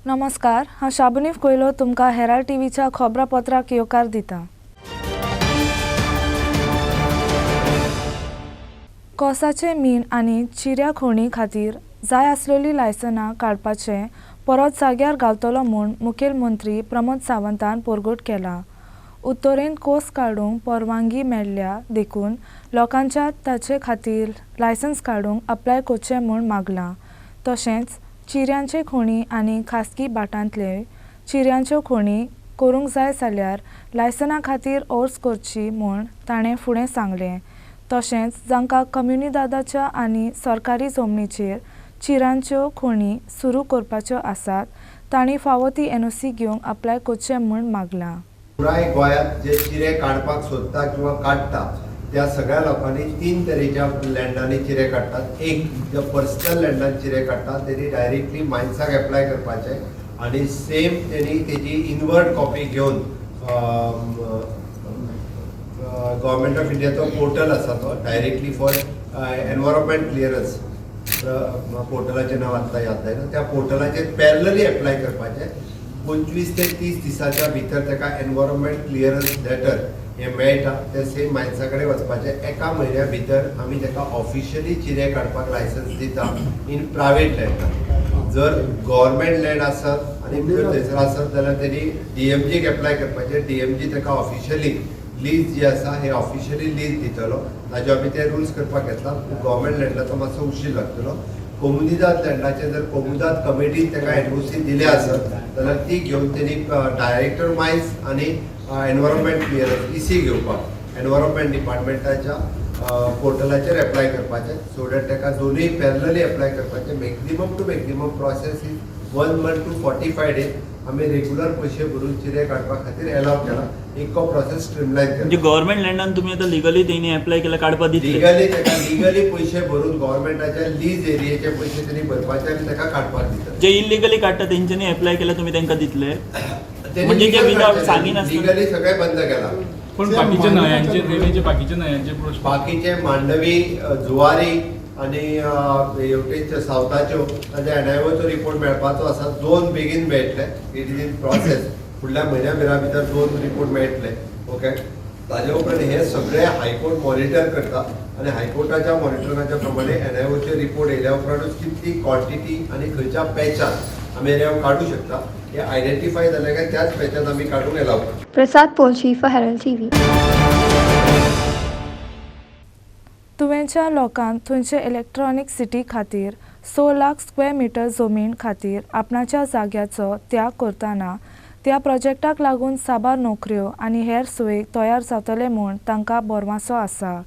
नमस्कार, हांव शाबनीफ कोयलो तुमकां हेराल्ड टीव्हीच्या खबरापत्राक येवकार दिता। कोसाचे मीन आनी चिऱ्या खणी खातीर जाय आसलेली लायसनां काडपाचें परत जाग्यार घालतलो म्हूण मुखेलमंत्री प्रमोद सावंतान परगट केला। उत्तरेन कोस काडूंक परवानगी मेळ्ळ्या देखून लोकांच्या ताचे खातीर लायसन्स काडूंक अप्लाय करचें म्हूण मागलां। तशेंच चिऱ्यांचे खणी आनी खासगी बाटांतले चिऱ्यांच्यो खणी करूंक जाय जाल्यार लायसना खातीर अर्ज करची म्हूण ताणें फुडें सांगलें। तशेंच जांकां कम्युनिदादाच्या आनी सरकारी जमनीचेर चिऱ्यांच्यो खणी सुरू करपाच्यो आसात तांणी फावो ती एनओसी घेवंक अप्लाय करचें म्हूण मागलां। पुराय गोंयांत जे चिरे काडपाक सोदता किंवा काडटा त्या सगळ्या लोकांनी 3 तरेच्या लँडांनी चिरे काडटात। एक जे पर्सनल लँडान चिरे काडटात तेणी डायरेक्टली मायन्साक एप्लाय करपाचे आनी सेम तेणी तेजी इनवर्ड कॉपी घेवन गव्हर्मेंट ऑफ इंडियाचो पोर्टल आसा तो डायरेक्टली फॉर एनवायरमेंट क्लियरन्स पोर्टलाचें नांव आतां याद जायना, त्या पोर्टलाचेर पॅरलली एप्लाय करपाचें। 25 ते 30 दिसाच्या भितर ताका एनवायरमेंट क्लियरन्स लेटर हें मेळटा, ते सेम मायन्सा कडेन वचपाचें। एका म्हयन्या भितर आमी ताका ऑफिशियली चिरे काडपाक लायसन्स दिता इन प्रायवेट लँडान। जर गव्हर्मेंट लँड आसत आनी जर थंयसर आसत जाल्यार तेणी DMGक एप्लाय करपाचें। DMG ताका ऑफिशियली लीज जी आसा हे ऑफिशियली लीज दितलो, ताजे आमी ते रुल्स करपाक घेतला। गव्हर्मेंट लँडाचो मातसो उशीर लागतलो। कोमुनिदाद लँडाचे जर कोमुनिदाद कमिटीन ताका एनओसी दिले आसत जाल्यार ती घेवन तेणी डायरेक्टर मायन्स आनी एनवायरमेंट क्लियरन्स EC घेवपाक एनवायरमेंट डिपार्टमेंटाच्या पोर्टलाचेर एप्लाय करपाचें, सो दॅट ताका दोनूय पॅरलली एप्लाय करपाचें। Maximum to maximum process is 1 month to 45 days आमी रेग्युलर पयशे भरून चिरे काडपा खातीर एलाव केला। एक प्रोसेस स्ट्रीमलायन केला। म्हणजे गव्हर्मेंट लँडान तुमी आतां लिगली तेणी एप्लाय केला काडपा दितले? लिगली ताका लिगली पयशे भरून गव्हर्मेंटाच्या लीज एरियेचे पयशे तेणी भरपाचे आनी ताका काडपाक दिता। जे इलिगली काडटा तेंच्यांनी एप्लाय केला तुमी तांकां दितले? म्हणजे जे विदाउट सांगीन आसता लिगली सगळे बंद केला। पण बाकीचे न्हयांचे ड्रेनेज बाकीचे प्रश्न बाकीचे मांडवी जुवारी आनी हेवटेन सावथाच्यो ताच्या एनआयओचो रिपोर्ट मेळपाचो आसा। 2 बेगीन मेळटले, इट इज इन प्रोसेस। फुडल्या म्हयन्या भितर 2 रिपोर्ट मेळटले। ओके, ताजे उपरांत हे सगळे हायकोर्ट मॉनिटर करता आनी हायकोर्टाच्या मॉनिटरिंगाच्या प्रमाणे एनआयओचे रिपोर्ट येयल्या उपरांतूच कितली क्वॉन्टिटी आनी खंयच्या पॅचान आमी एरिया काडूं शकता हे आयडेंटिफाय जाले काय त्याच पॅचान आमी काडूंक एलाव करता। प्रसाद पोलची फॉर हेरल्ड टीव्ही। तुवेंच्या लोकांक थंयचे इलेक्ट्रॉनिक सिटी खातीर 6 लाख स्क्वेअर मीटर जमीन खातीर आपणाच्या जाग्याचो त्याग करतना त्या प्रोजेक्टाक लागून साबार नोकऱ्यो आनी हेर सोयी तयार जातले म्हूण तांकां बोरमासो आसा।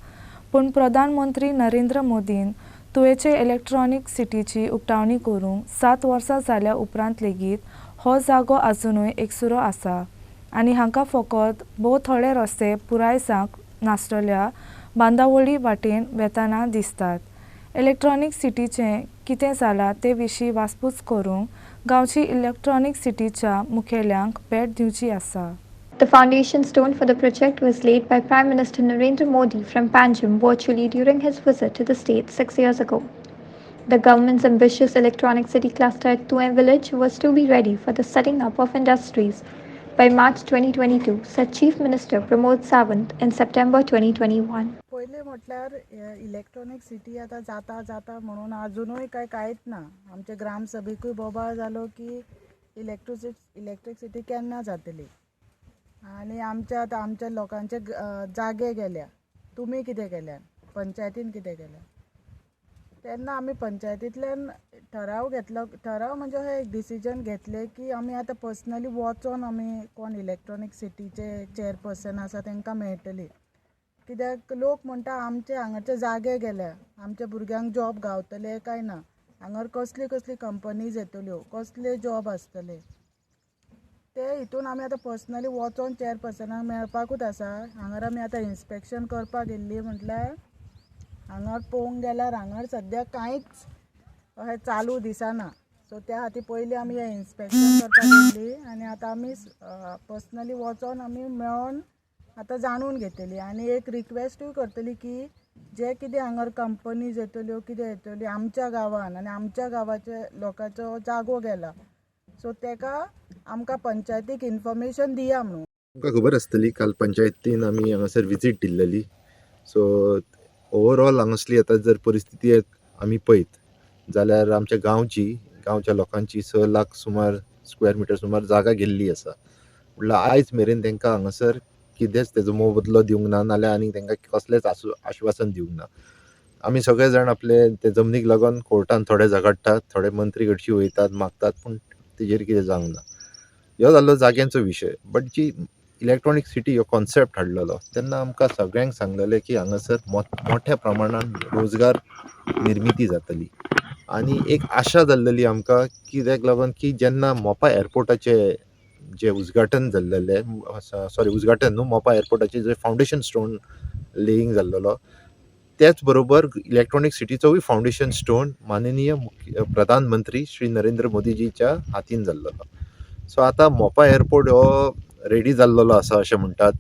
पूण प्रधानमंत्री नरेंद्र मोदीन तुवेचे इलेक्ट्रॉनिक सिटीची उक्तावणी करूंक 7 वर्सां जाल्या उपरांत लेगीत हो जागो अजुनूय एकसुरो आसा आनी हांकां फकत भोव थोडे रस्ते पुराय जावंक नासतल्या बांदावळी वाटेन वेताना दिसतात। इलेक्ट्रॉनिक सिटीचें कितें जालां ते विशीं वासपूस करूंक गांवची इलेक्ट्रॉनिक सिटीच्या मुखेल्यांक भेट दिवची आसा। The foundation stone for the project was laid by Prime Minister Narendra Modi from Panjim virtually during his visit to the state 6 years ago. The government's ambitious electronic city cluster at Tuem village was to be ready for the setting up of industries by March 2022, said Chief Minister Pramod Sawant in September 2021. पहिले म्हटल्यार electronic city आता जाता म्हणून अजूनही कांयच ना। आमचे ग्रामसभेकूय बोबाळ जालो की इलेक्ट्रिक सिटी केन्ना जातली आनी आमच्या लोकांचे जागे गेल्या। तुमी कितें केल्यान, पंचायतीन कितें केल्यान? तेन्ना आमी पंचायतींतल्यान ठराव म्हणजे हे एक डिसिजन घेतले की आमी आतां पर्सनली वचोन आमी कोण इलेक्ट्रॉनिक सिटीचे चेअरपर्सन आसा तांकां मेळटली। कित्याक लोक म्हणटा आमचे हांगाचे जागे गेल्या, आमच्या भुरग्यांक जॉब गावतले काय ना, हांगर कसली कंपनीज येतल्यो, कसले जॉब आसतले, ते हितून आमी आतां पर्सनली वचोन चेअरपर्सनाक मेळपाकूच आसा। हांगर आमी आतां इन्स्पेक्शन करपाक गेल्ली म्हटल्यार हांगर पळोवंक गेल्यार हांगर सद्याक कांयच अशें चालू दिसना। सो त्या खातीर पयलीं आमी हें इन्स्पेक्शन करपाक गेल्ली आनी आतां आमी पर्सनली वचोन आमी मेळोन आतां जाणून घेतली आनी एक रिक्वेस्टूय करतली की जे कितें हांगर कंपनीज येतल्यो कितें येतल्यो आमच्या गांवान आनी आमच्या गांवाच्या लोकांचो जागो गेला, सो तेका आमकां पंचायतीक इन्फॉर्मेशन दिया म्हणून. तुमकां खबर आसतली काल पंचायतीन आमी हांगासर विजीट दिल्लेली. सो ओवरऑल हांगासली आतां जर परिस्थिती आमी पळयत जाल्यार आमच्या गांवच्या लोकांची 6 लाख सुमार स्क्वेअर मिटर सुमार जागा गेल्ली आसा. म्हणल्यार आयज मेरेन तांकां हांगासर कितेंच तेजो मोबदलो दिवंक ना, नाल्यार आनी तांकां कसलेंच आश्वासन दिवंक ना. आमी सगळे जाण आपले ते जमनीक लागून कोर्टान थोडे झगडटात, थोडे मंत्री कडची वयतात मागतात, पूण तेजेर कितें जावंक ना. ह्यो जाल्लो जाग्यांचो विशय. बट जी इलेक्ट्रॉनीक सिटी ह्यो कॉन्सेप्ट हाडलेलो तेन्ना आमकां सगळ्यांक सांगलेलें की हांगासर मोठ्या प्रमाणान रोजगार निर्मिती जातली. आनी एक आशा जाल्लेली आमकां कित्याक लागून की जेन्ना मोपा एअरपोर्टाचे जे उद्घाटन जाल्लेलें उद्घाटन न्हू, मोपा एअरपोर्टाचे जे फावंडेशन स्टोन लेयींग जाल्लो, त्याच बरोबर इलेक्ट्रॉनीक सिटीचोय फावंडेशन स्टोन माननीय प्रधानमंत्री श्री नरेंद्र मोदीजीच्या हातीन जाल्लो. सो आतां मोपा एअरपोर्ट हो रेडी जाल्लो आसा अशें म्हणटात.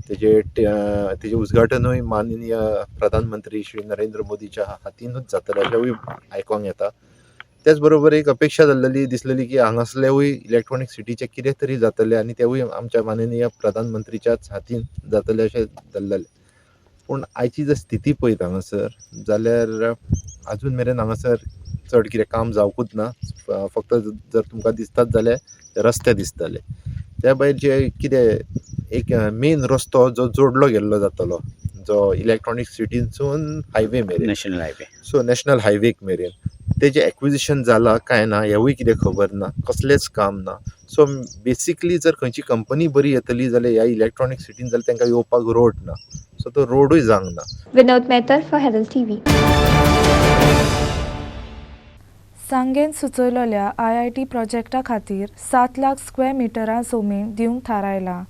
तेजे उद्घाटनूय माननीय प्रधानमंत्री श्री नरेंद्र मोदीच्या हातीनूच जातलें अशेंय आयकोंक येता. त्याच बरोबर एक अपेक्षा दिसलेली की हांगासलेवूय इलेक्ट्रॉनीक सिटीचें कितें तरी जातलें आनी तेवूय आमच्या माननीय प्रधानमंत्रीच्याच हातीन जातलें अशें जाल्लें. पूण आयची जर स्थिती पळयत हांगासर जाल्यार आजून मेरेन हांगासर चड कितें काम जावंकूच ना. फक्त जर तुमकां दिसतात जाल्यार रस्ते दिसतले. त्या भायर जे कितें एक मेन रस्तो जो जोडलो गेल्लो जातलो, जो इलेक्ट्रॉनीक सिटीनसून हायवे मेरेन, नॅशनल हायवे, सो नॅशनल हायवेक मेरेन तेजें एक्विजिशन जालां काय ना हेवूय कितें खबर ना, कसलेंच काम ना. सो बेसिकली जर खंयची कंपनी बरी येतली जाल्यार ह्या इलेक्ट्रॉनीक सिटीन जाल्यार तांकां येवपाक रोड ना. सो तो रोडूय जावंक ना. Vinod Mehta for Herald TV. सांगेन सुचयलेल्या IIT प्रोजेक्टा खातीर 7 लाख स्क्वेअर मिटरां जमीन दिवंक थारायला.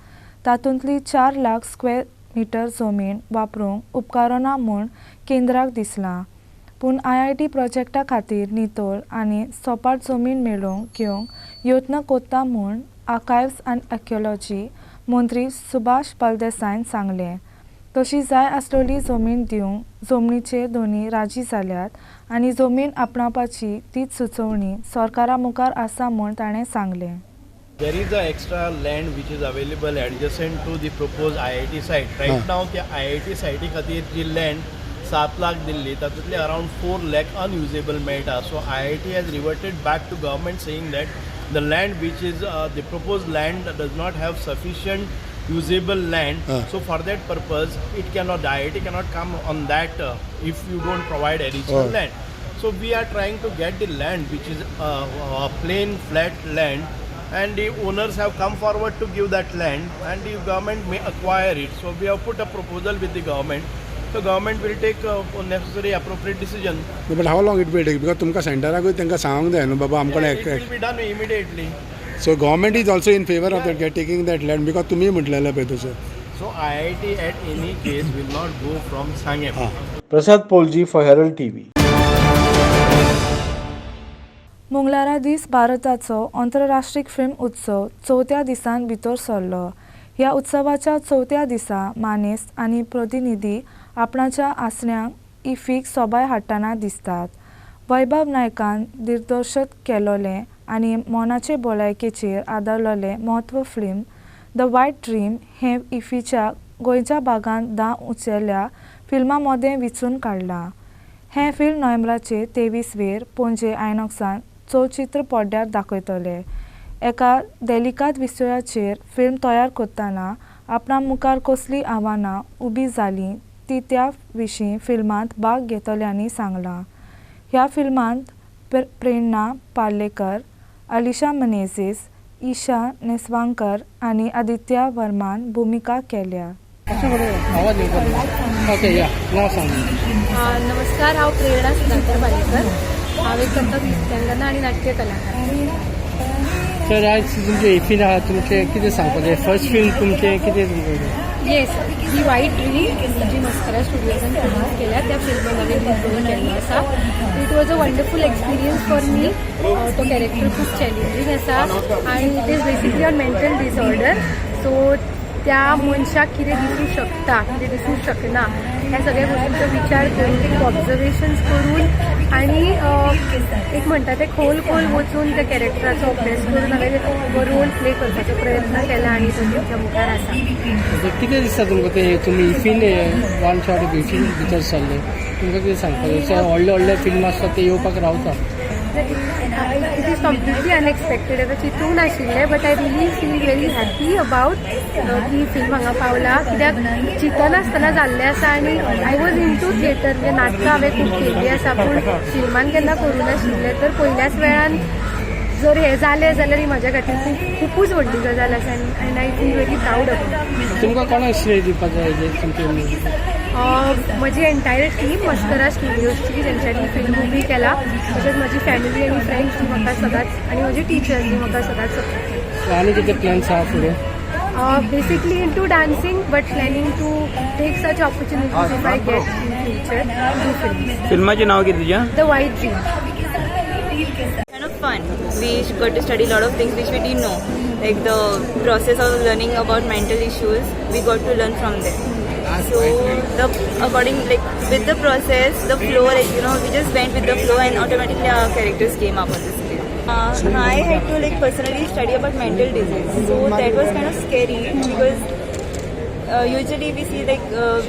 तातूंतली 4 लाख स्क्वेअर मिटर जमीन वापरूंक उपकारना म्हूण केंद्राक दिसलां. पूण IIT प्रोजेक्टा खातीर नितळ आनी सोपाट जमीन मेळोवंक घेवंक यत्न कोत्ता म्हूण आर्कायव्स आनी आर्किओलॉजी मंत्री सुभाष फळदेसायन सांगलें. तशी जाय आसलेली जमीन दिवंक जमनीचेर दोनी राजी जाल्यात आनी जमीन आपणावपाची तीच सुचोवणी सरकारा मुखार आसा म्हूण ताणें सांगलें. There is a extra land which is available adjacent to the proposed IIT site. Right now, the IIT site खातीर जी land 7 लाख दिल्ली तातूंतले around 4 lakh unusable मेळटा. So IIT has reverted back to government saying that the land which is the proposed land does not have sufficient usable land. So for that purpose, IIT cannot come on that if you don't provide additional land. So we are trying to get the land which is a plain flat land, and the owners have come forward to give that land, and the government may acquire it. So we have put a proposal with the government. So government will take necessary appropriate decision. No, but how long it will take? Because तुमका सेंटराक तांकां सांगूंक जाय न्हू बाबा आमकां. It will be done immediately. So government is also in favor of that taking that land because तुम्ही म्हटलेलं पळय तसं. So IIT at any case will not go from Sangem. Prasad पोलजी for Herald TV. मंगळारा दीस भारताचो आंतरराष्ट्रीय film उत्सव 4थ्या दिसान भितर सरलो. ह्या उत्सवाच्या 4थ्या दिसा मानेस्त आनी प्रतिनिधी आपणाच्या आसण्यांक इफीक सोबाय हाडटना दिसतात. वैभव नायकान दिग्दर्शत केलोलें आनी मोनाचे भलायकेचेर आदारलोलें म्हत्व फिल्म द व्हायट ड्रीम हें इफीच्या गोंयच्या भागांत 10 उंचेल्या फिल्मां मदें विचून काडलां. हें फिल्म नोव्हेंबराचे 23 पणजे आयनॉक्सान चलचित्र पड्ड्यार दाखयतले. एका देलिकात विशयाचेर फिल्म तयार करतना आपणा मुखार कसलीं आव्हानां उबी जालीं ती त्या विशीं फिल्मांत भाग घेतल्यांनी सांगलां. ह्या फिल्मांत प्रेरणा पार्लेकर, अलिशा मेनेझीस, ईशा नेसवांकर आनी आदित्य वर्मान भुमिका केल्या. नमस्कार, हांव प्रेरणा सुधाकर पार्लेकर. हांव एक कथक नृत्यांगना आनी नाट्य कलाकार. सर आज तुमचे इफीन आहात, तुमचें कितें सांगपाचें? फर्स्ट फिल्म तुमचें कितें? येस, दी व्हायट ड्रीम जी मस्करा स्टुडियोजान प्रोड्यूस केल्या त्या फिल्मान हांवें रिव्यू केल्लो आसा. It was a wonderful experience for me. तो कॅरेक्टर खूब चॅलेंजींग आसा आनी it is basically on mental disorder. So त्या मनशाक कितें दिसूंक शकता, कितें दिसूंक शकना ह्या सगळ्या गोष्टींचा विचार करून एक ऑब्झर्वेशन्स करून आणि एक म्हणतात ते खोल वचून त्या कॅरेक्टराचो अभ्यास करून हांवें रोल प्ले करपाचो प्रयत्न केला आणि तो तुमच्या मुखार आसा. कितें दिसता तुमकां ते तुमी इफीन वन शॉट इफीन भितर सरले तुमकां कितें सांगपाचें व्हडले फिल्म आसता ते येवपाक रावता. इट इज कम्प्लिटली अनएक्सपेक्टेड आतां चिंतूंक नाशिल्लें but I really feel very happy about की फिल्म हांगा पावला कित्याक चिंतनासतना जाल्लें आसा आनी I was into theatre म्हणजे नाटकां हांवें खूब केल्लीं आसा पूण फिल्मान केन्ना करूं नाशिल्लें तर पयल्याच वेळान जर हें जालें जाल्यार ही म्हाज्या खातीर खुबूच व्हडली गजाल आसा आनी I feel very proud about. तुमकां कोणाक श्रेय दिवपाचो हेजेर तुमचे म्हजी एंटायर टीम मस्करा स्टुडियोजची जेंच्यांनी फिल्म उबी केला तशेंच म्हजी फॅमिली आनी फ्रेंड्स जी म्हाका सदांच आनी म्हजी टिचर्स जी म्हाका सदांच सपोर्ट करता. आनी कितें प्लॅन्स आहा फुडें? Basically in to dancing but planning to take such opportunities if I get in future to films. फिल्माचें नांव कितें तुजें? The white dream. Kind of fun. We got to study a lot of things which we didn't know, like the process of learning about mental issues. We got to learn from them. So with the process, the flow, we just went with the flow and automatically our characters came up on the screen. I had to personally study about mental disease, so that was kind of scary because usually we see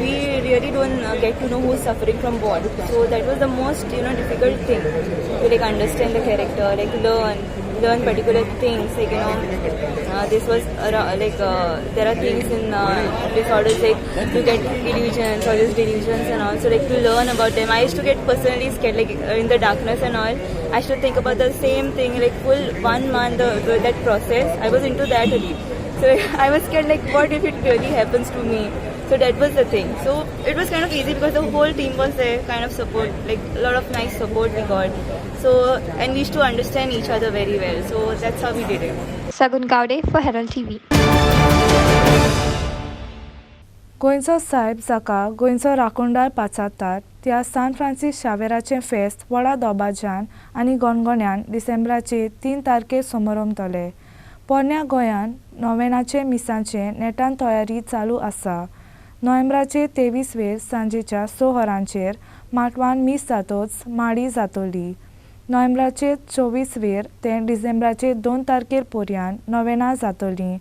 we really don't get to know who's suffering from what. So that was the most difficult thing to understand the character, learn particular things. This was there are things in disorders to get illusions or just delusions and all. So to learn about them, I used to get personally scared. In the darkness and all, I used to think about the same thing full 1 month. That process, I was into that only. So I was scared what if it really happens to me. So that was the thing. So it was kind of easy because the whole team was there, kind of support, a lot of nice support we got. So and we used to understand each other very well. So that's how we did it. Sagun Gaude for Herald TV. गोंयचो साहेब जाका गोंयचो राखणदार पाचारतात त्या San Francis शावेराचें फेस्त व्हडा दोबाज्यान आनी गणगण्यान डिसेंबराचे 3 तारखेर समारंभतले. पोरण्या गोंयान नोव्हेनाचे मिसांचे नेटान तयारी चालू आसा. नोव्हेंबराचे 23 सांजेच्या 6 वरांचेर माटवान मीस जातोच माडी जातली. नोव्हेंबराचे 24 ते डिसेंबराचे 2 तारखेर पर्यान नोव्हेना जातली.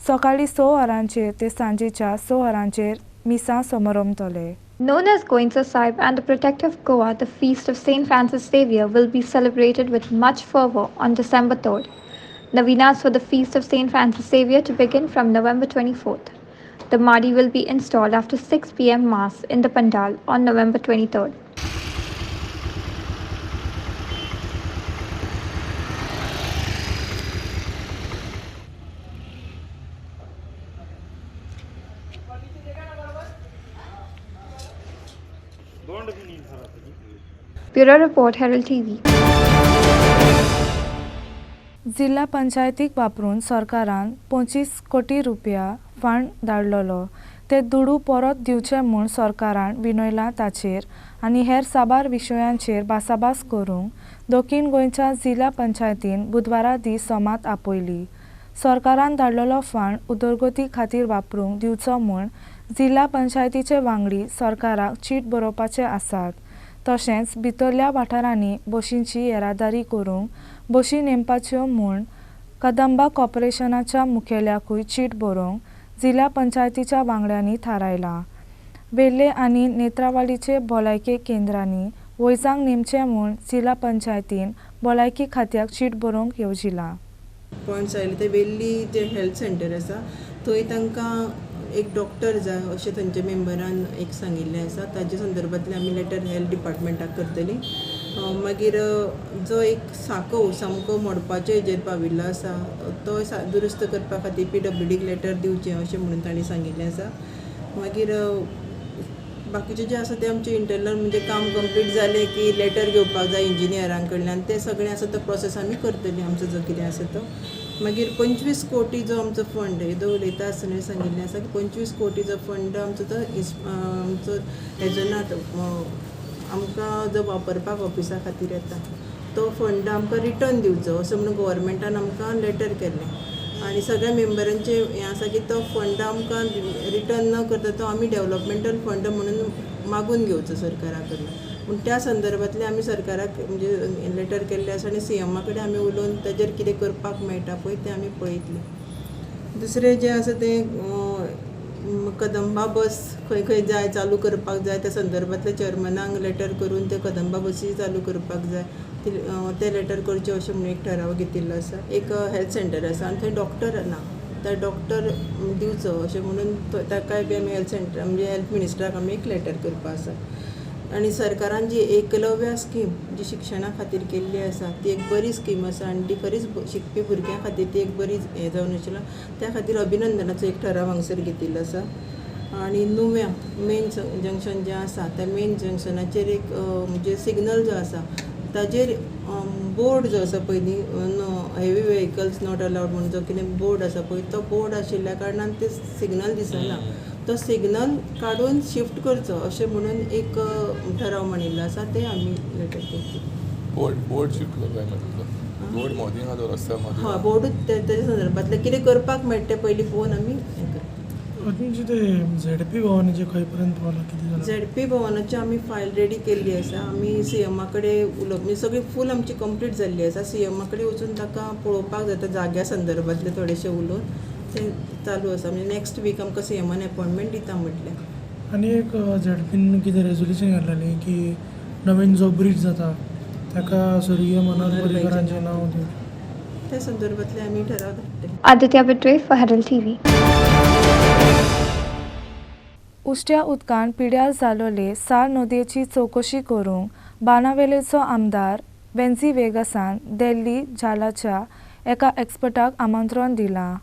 सकाळी 6 वरांचेर ते सांजेच्या 6 वरांचेर मिसां समारंभतले. Known as Goinsa Sahib and the Protector of Goa, the feast of St. Francis Xavier will be celebrated with much fervour on December 3rd. Novenas for the feast of St. Francis Xavier to begin from November 24th. The Mahdi will be installed after 6 p.m. Mass in the Pandal on November 23rd. Bureau Report, Herald TV. जिल्हा पंचायतीक वापरून सरकारान 25 कोटी रुपया fund धाडलोलो. ते दुडू परत दिवचे म्हूण सरकारान विनयला ताचेर आनी हेर साबार विशयांचेर भासाभास करूंक दक्षिण गोंयच्या जिल्हा पंचायतीन बुधवारा दीस सोमात आपयली. सरकारान धाडलोलो फंड उदरगती खातीर वापरूंक दिवचो म्हूण जिल्हा पंचायतीचे वांगडी सरकाराक चीट बरोवपाचे आसात. तशेंच भितरल्या वाठारांनी बशींची येरादारी करूंक बशी नेमपाच्यो म्हूण कदंबा कॉर्पोरेशनाच्या मुखेल्याकूय चीट बरोवंक जिल्हा पंचायतीच्या वांगड्यांनी थारायला. वेल्हे आनी नेत्रावळीचे भलायकी केंद्रांनी वैजांक नेमचे म्हूण जिल्हा पंचायतीन भलायकी खात्याक चीट बरोवंक येवजिला. पॉयंट्स आयले ते वेल्ली जे हेल्थ सेंटर आसा थंय तांकां एक डॉक्टर जाय अशें थंयच्या मेंबरान एक सांगिल्लें आसा. ताजे संदर्भांतलें आमी लेटर हेल्थ डिपार्टमेंटाक करतलीं. मागीर जो एक सांको सामको मोडपाचे हेजेर पाविल्लो आसा तो दुरुस्त करपा खातीर PWDक लेटर दिवचें अशें म्हणून तांणी सांगिल्लें आसा. मागीर बाकीचे जे आसा ते आमचे इंटरनल म्हणजे काम कंप्लीट जालें की लेटर घेवपाक जाय इंजिनियरां कडल्यान ते सगळें आसा तो प्रोसेस आमी करतलीं आमचो जो कितें आसा तो. मागीर 25 कोटी जो आमचो फंड येदो उलयता आसतना सांगिल्लें आसा की 25 कोटीचो फंड आमचो तो आमचो हेजनात आमकां जो वापरपाक ऑफिसा खातीर येता तो फंड आमकां रिटर्न दिवचो असो म्हणून गव्हर्मेंटान आमकां लेटर केल्लें. आणि सगळ्या मेंबरांचे हें आसा की तो फंड आमकां रिटर्न न करता तो आमी डेव्हलपमेंटल फंड म्हणून मागून घेवचो सरकारा कडल्यान. पूण त्या संदर्भांतले आमी सरकाराक म्हणजे लेटर केल्ले आसा आनी CMा कडेन आमी उलोवन ताजेर कितें करपाक मेळटा पळय तें आमी पळयतले. दुसरें जें आसा तें कदंबा बस खंय खंय जाय चालू करपाक जाय त्या संदर्भांतल्या चेअरमनाक लेटर करून ते कदंबा बसी चालू करपाक जाय ते लेटर करचे अशें म्हणून एक ठराव घेतिल्लो आसा. एक हेल्थ सेंटर आसा आनी थंय डॉक्टर ना, त्या डॉक्टर दिवचो अशें म्हणून ताकाय बी आमी हेल्थ सेंटर म्हणजे हेल्थ मिनिस्टराक आमी एक लेटर करपा आसा. आनी सरकारान जी एकलव्या स्कीम जी शिक्षणा खातीर केल्ली आसा ती एक बरी स्कीम आसा आनी ती खरीच शिकपी भुरग्यां खातीर ती एक बरी हें जावन आशिल्लो. त्या खातीर अभिनंदनाचो एक ठराव हांगसर घेतिल्लो आसा. आनी नुव्या मेन जंक्शन जें आसा त्या मेन जंक्शनाचेर एक म्हणजे सिग्नल जो आसा ताजेर बोर्ड जो आसा पयलीं हेवी व्हेकल्स नॉट अलाउड म्हणून जो कितें बोर्ड आसा पळय तो बोर्ड आशिल्ल्या कारणान ते सिग्नल दिसना. तो सिग्नल काडून शिफ्ट करचो अशें म्हणून एक ठराव मांडिल्लो आसा ते आमी लेटर करता. बोर्ड शिफ्ट करपाक मेळटा. बोर्ड मोदी आहा तो रस्त्या मदीं. हय बोर्डूच तेजे संदर्भांतलें कितें करपाक मेळटा तें पयलीं पळोवन आमी हें करता. ZP भवनाचें खंय पर्यंत पावलां कितें जालां? ZP भवनाची आमी फायल रेडी केल्ली आसा. आमी CMा कडेन म्हणजे सगळी फूल आमची कंप्लीट जाल्ली आसा. CMा कडेन वचून ताका पळोवपाक जाता जाग्या संदर्भांतले थोडेशे उलोवन ते चालू आसा. म्हणजे नेक्स्ट वीक आमकां CMान अपॉइंटमेंट दिता म्हटलें. आनी एक ZPन कितें रेजोल्युशन घातलेलें की नवीन जो ब्रीज जाता ताका स्वर्गीय मनोहर पर्रीकरांचें नांव दिवचें. त्या संदर्भांतले आमी ठराव धाडटले. Aditya Bitre for Herald TV. उश्ट्या उदकान पिड्यार जालोले साल नदयेची चवकशी करूंक बाणावेलेचो आमदार वेन्झी वेगासान दिल्ली झालाच्या एका एक्सपर्टाक आमंत्रण दिलां.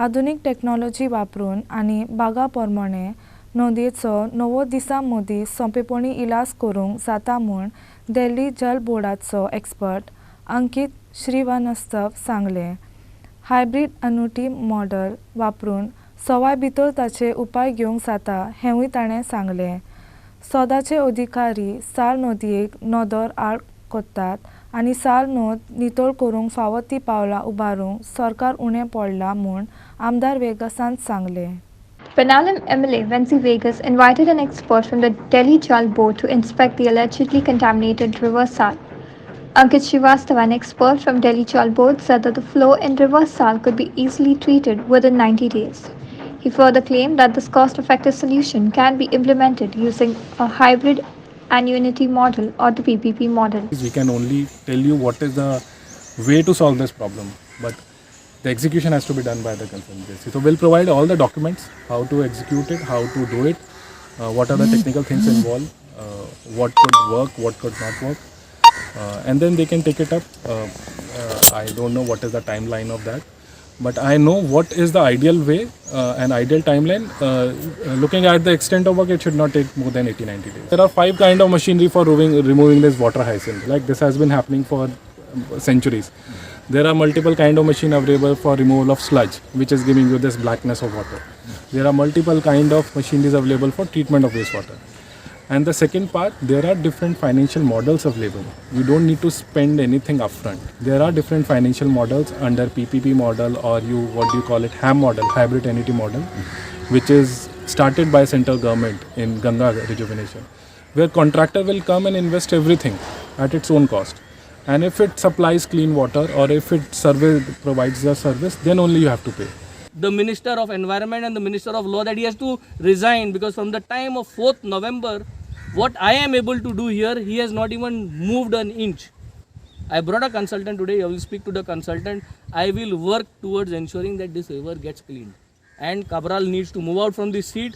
आधुनीक टॅक्नॉलॉजी वापरून आनी बागा प्रमाणे नदयेचो 90 दिसां मदीं सोंपेपणी इलाज करूंक जाता म्हूण दिल्ली जल बोर्डाचो एक्सपर्ट अंकीत श्रीवास्तव सांगलें. हायब्रीड अनुटी मॉडल वापरून सवाय भितर ताचे उपाय घेवंक जाता हेंवूय ताणें सांगलें. सदाचे अधिकारी साल नदयेक नदर आड कोत्तात आनी साल नद नितळ करूंक फावो ती पावलां उबारूंक सरकार उणें पडलां म्हूण आमदार वेगासान सांगलें. Panalam MLA Venzi Vegas invited an expert from the Delhi Jal Board to inspect the allegedly contaminated river Sal. Ankit Srivastava, an expert from Delhi Jal Board, said that the flow in river Sal could be easily treated within 90 days. He further claimed that this cost-effective solution can be implemented using a hybrid annuity model or the PPP model. We can only tell you what is the way to solve this problem, but the execution has to be done by the concerned agency. So we'll provide all the documents, how to execute it, how to do it, what are the technical things involved, what could work, what could not work, and then they can take it up. I don't know what is the timeline of that, but I know what is the ideal way, an ideal timeline. Looking at the extent of work, it should not take more than 80-90 days. There are 5 kind of machinery for removing this water hyacinth. Like this has been happening for centuries. There are multiple kind of machine available for removal of sludge, which is giving you this blackness of water. There are multiple kind of machineries available for treatment of wastewater. And the second part, there are different financial models available. You don't need to spend anything upfront. There are different financial models under PPP model, or what do you call it, HAM model, hybrid annuity model, which is started by central government in Ganga rejuvenation, where contractor will come and invest everything at its own cost. And if it supplies clean water or if it provides the service, then only you have to pay. The Minister of Environment and the Minister of Law, that he has to resign, because from the time of 4th November, what I am able to do here, he has not even moved an inch. I brought a consultant today. I will speak to the consultant. I will work towards ensuring that this river gets cleaned. And Cabral needs to move out from this seat.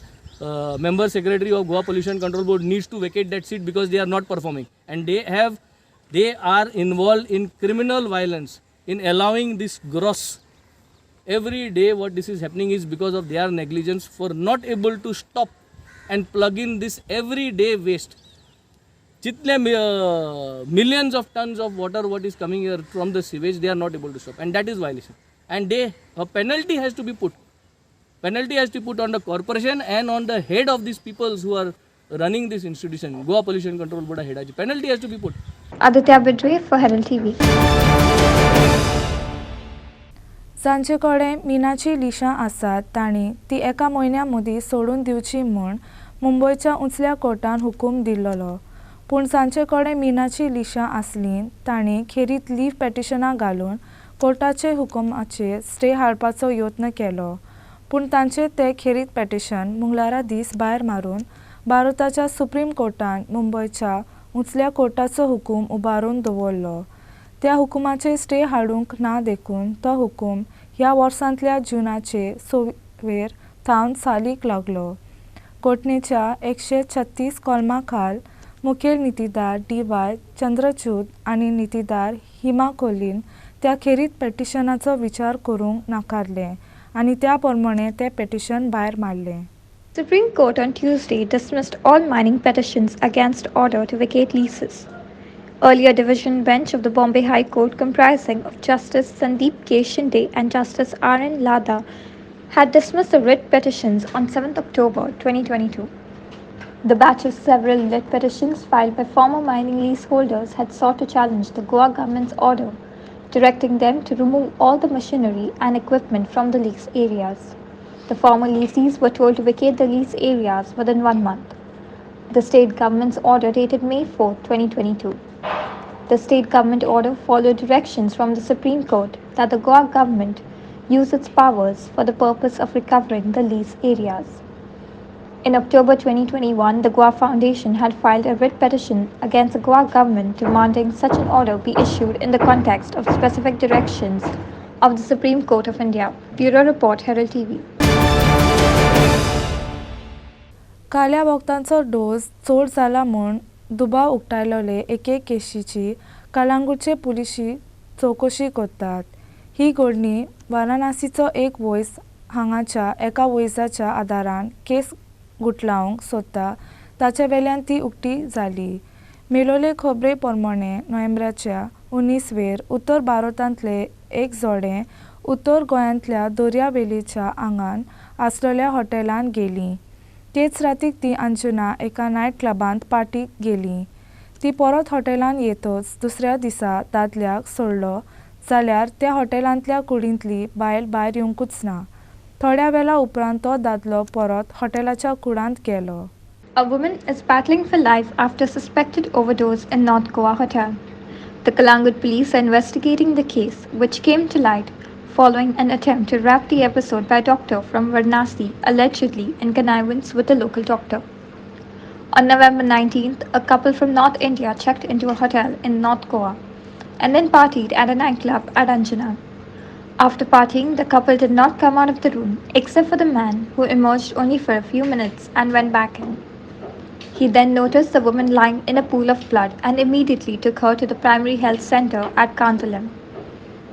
Member Secretary of Goa Pollution Control Board needs to vacate that seat because they are not performing. And they are involved in criminal violence, in allowing this gross. Every day what this is happening is because of their negligence for not able to stop and plug in this everyday waste. Jitle millions of tons of water what is coming here from the sewage, they are not able to stop, and that is violation. And a penalty has to be put. Penalty has to be put on the corporation and on the head of these people who are running this institution. Goa Pollution Control Board head. Penalty has to be put. Aditya Bitre for Herald TV. जांचे कडेन मिनाची लिशां आसात तांणी ती एका म्हयन्या मदीं सोडून दिवची म्हूण मुंबयच्या उंचल्या कोर्टान हुकूम दिल्लो, पूण जांचे कडेन मिनाची लिशां आसलीं तांणी खेरीत लीव्ह पेटिशनां घालून कोर्टाचे हुकुमाचेर स्टे हाडपाचो यत्न केलो, पूण तांचें तें खेरीत पेटिशन मंगळारा दीस भायर मारून भारताच्या सुप्रीम कोर्टान मुंबयच्या उंचल्या कोर्टाचो हुकूम उबारून दवरलो. त्या हुकुमाचे स्टे हाडूंक ना देखून तो हुकूम ह्या वर्सांतल्या जूनाचे 6 थावन चालीक लागलो. कोंकणीच्या 136 कलमां खाल मुखेल नितीदार DY चंद्रचूड आनी नितीदार हिमा कोहलीन त्या खेरीत पेटिशनाचो विचार करूंक नाकारले आनी त्या प्रमाणे तें पेटिशन भायर मारलें. Supreme Court on Tuesday dismissed all mining petitions against order to vacate leases. Earlier division bench of the Bombay High Court, comprising of Justice Sandeep K. Shinde and Justice R.N. Lada, had dismissed the writ petitions on 7th October 2022. The batch of several writ petitions filed by former mining leaseholders had sought to challenge the Goa government's order, directing them to remove all the machinery and equipment from the lease areas. The former lessees were told to vacate the lease areas within 1 month. The state government's order dated May 4, 2022. The state government order followed directions from the Supreme Court that the Goa government use its powers for the purpose of recovering the lease areas. In October 2021, the Goa Foundation had filed a writ petition against the Goa government demanding such an order be issued in the context of specific directions of the Supreme Court of India. Bureau Report, Herald TV. काल्या वखदांचो dose चड जाला म्हूण दुबाव उक्तायलोले एके केशीची कलांगूटचे पुलिशी चवकशी करतात. ही घडणी वाराणसीचो एक वैज हांगाच्या एका वैजाच्या आदारान केस गुटलावंक सोदता ताचे वेल्यान ती उक्ती जाली. मेलोले खबरे प्रमाणे नोव्हेंबराच्या 19 उत्तर भारतांतले एक जोडें उत्तर गोंयांतल्या दर्यावेलीच्या आंगान आसलेल्या हॉटेलांत गेलीं. तेच रातीक ती अंजुना एका नायट क्लबांत पार्टीक गेली. ती परत हॉटेलांत येतच दुसऱ्या दिसा दादल्याक सोडलो जाल्यार त्या हॉटेलांतल्या कुडींतली बायल भायर येवंकूच ना. थोड्या वेळा उपरांत तो दादलो परत हॉटेलाच्या कुडांत गेलो. A woman is battling for life after suspected overdose in North Goa hotel. The Kalangut police are investigating the case, which came to light following an attempt to wrap the episode by a doctor from Varanasi, allegedly in connivance with a local doctor. On November 19th, a couple from North India checked into a hotel in North Goa and then partied at a nightclub at Anjana. After partying, the couple did not come out of the room except for the man, who emerged only for a few minutes and went back in. He then noticed the woman lying in a pool of blood and immediately took her to the primary health center at Kandalam.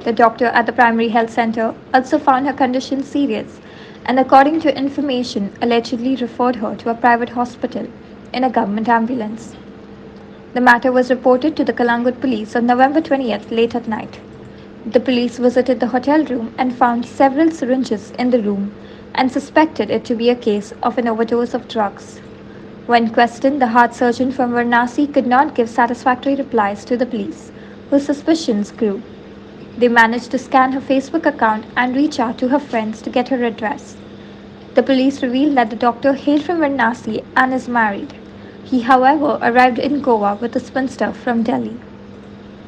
The doctor at the primary health center also found her condition serious and, according to information, allegedly referred her to a private hospital in a government ambulance. The matter was reported to the Kalangut police on November 20th late at night. The police visited the hotel room and found several syringes in the room and suspected it to be a case of an overdose of drugs. When questioned, the heart surgeon from Varanasi could not give satisfactory replies to the police, whose suspicions grew. They managed to scan her Facebook account and reach out to her friends to get her address. The police revealed that the doctor hailed from Varanasi and is married. He, however, arrived in Goa with a spinster from Delhi.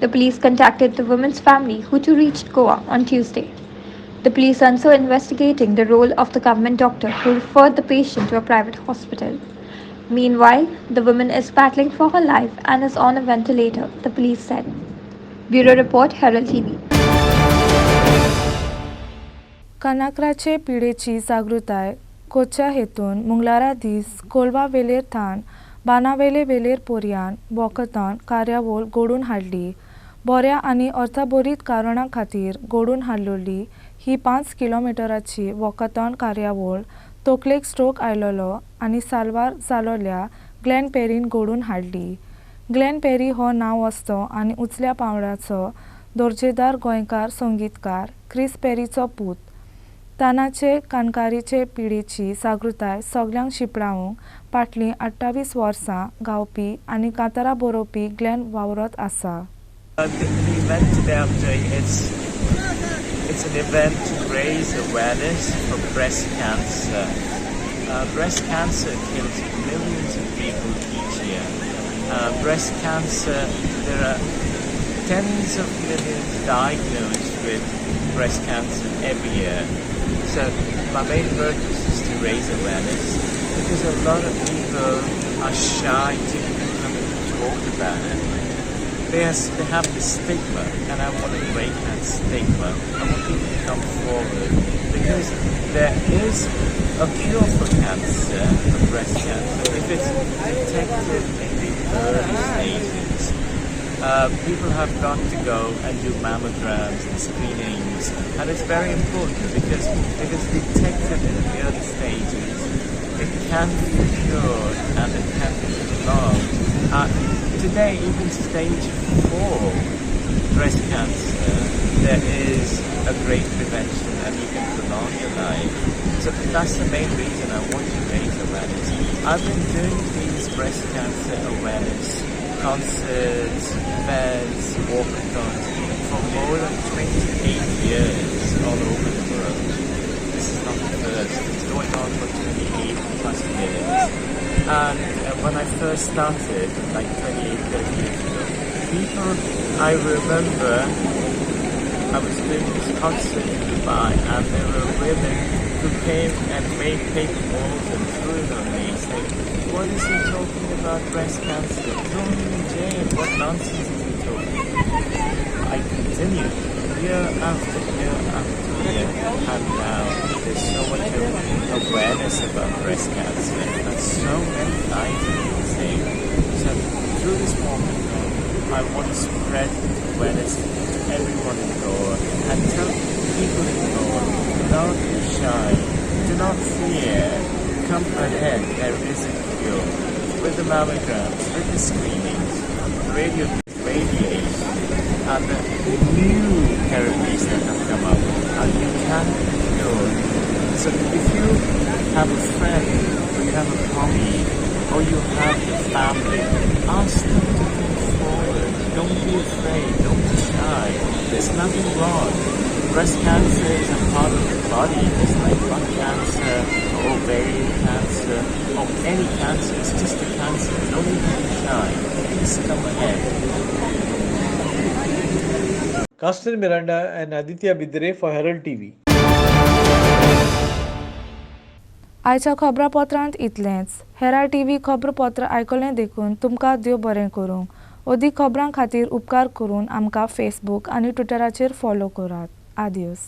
The police contacted the woman's family, who too reached Goa on Tuesday. The police are also investigating the role of the government doctor who referred the patient to a private hospital. Meanwhile, the woman is battling for her life and is on a ventilator, the police said. Bureau Report, Herald TV. कनाकराचे पिडेची जागृताय कोच्या हेतून मंगळारा दीस Kolwa वेलेर than बानावेले वेलेर पोरयान वखदां कार्यावळ घडोवन हाडली. बऱ्या आनी अर्थबरीत कारणां खातीर घडोवन हाडलोली ही 5 किलोमिटराची वखदां कार्यावळ तकलेक स्ट्रोक आयलोलो आनी साल्वार जालोल्या ग्लेन पेरीन घडोवन हाडली. ग्लेन पेरी हो नांव आसतो आनी उंचल्या पांवड्याचो दर्जेदार गोंयकार संगीतकार क्रिस पेरीचो पूत. तानाचे काणकारीचे पिडेची जागृताय सगळ्यांक शिपडावंक फाटलीं 28 वर्सां गावपी आनी कांतारां बरोवपी ग्लेन वावरत आसा. The event today I'm doing it's It's an event to raise awareness for breast cancer. Breast cancer kills millions of people each year. Breast cancer, there are tens of millions diagnosed with breast cancer every year. So my main purpose is to raise awareness because a lot of people are shy to come and talk about it. They have this stigma, and I want to break that stigma. I want people to come forward because there is a cure for cancer, for breast cancer, if it's detected in the early stages. People have got to go and do mammograms and screenings, and it's very important because if it's detected in the early stages, it can be cured and it can be prolonged. Today, even stage 4 breast cancer, there is a great prevention and you can prolong your life. So that's the main reason I want to raise awareness. I've been doing these breast cancer awareness concerts, events, walkathons for more than 28 years all over the world. This is not the first. It's going on for 28 plus years. And when I first started, like 28, 30 years ago, I remember I was doing this concert in Dubai, and there were women who came and made paper balls and threw it on me, saying, "What is he talking about breast cancer? Throw him in jail. What nonsense is he talking about?" I continued year after year after year, and now there's so much awareness about breast cancer, and so many lives have been saved. So through this walkathon, I want to spread awareness to everyone in Goa and tell people in Goa, do not be shy, do not fear, come ahead, there is a cure. With the mammograms, with the screenings, radiation, and the new therapies that have come up, and you can be cured. So if you have a friend, or you have a colleague, or you have a family, ask them to come forward. Don't be afraid, don't be shy. There's nothing wrong. Breast cancer is a part of the body, just like lung cancer, or ovarian cancer, or any cancer. It's just a cancer. Don't need to be shy. Please come ahead. Castor Miranda and Aditya Bidre for Herald TV. आयच्या खबरापत्रांत इतलेंच. Herald TV खबरापत्र आयकलें देखून तुमकां देव बरें करूं. अदीक खबरां खातीर उपकार करून आमकां फेसबूक आनी ट्विटराचेर फॉलो करात. आदियोस.